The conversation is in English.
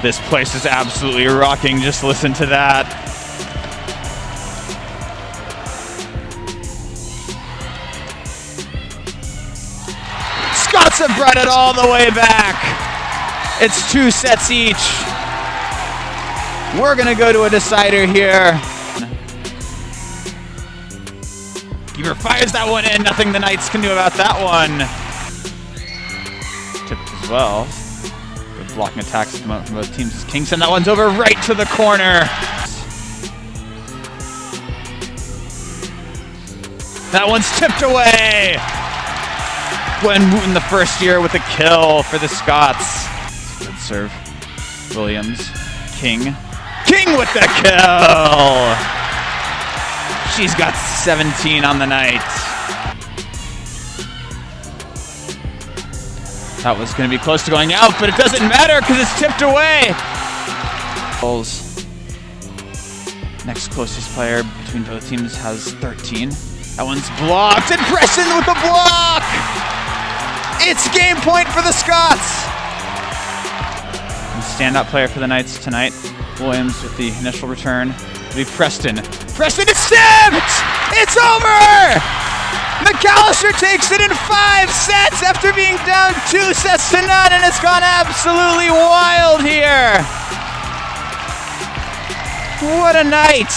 This place is absolutely rocking. Just listen to that. Scots have brought it all the way back. It's 2 sets each. We're gonna go to a decider here. Keeper fires that one in. Nothing the Knights can do about that one. Tipped as well. Good blocking attacks come out from both teams as Kingston. That one's over right to the corner. That one's tipped away. Glenn Wooten the first year with a kill for the Scots. Good serve. Williams. King with the kill! She's got 17 on the night. That was going to be close to going out, but it doesn't matter because it's tipped away. Next closest player between both teams has 13. That one's blocked, and Preston with the block! It's game point for the Scots! Standout player for the Knights tonight. Williams with the initial return. It'll be Preston. Preston is stabbed! It's over! Macalester takes it in 5 sets after being down 2 sets to none, and it's gone absolutely wild here. What a night!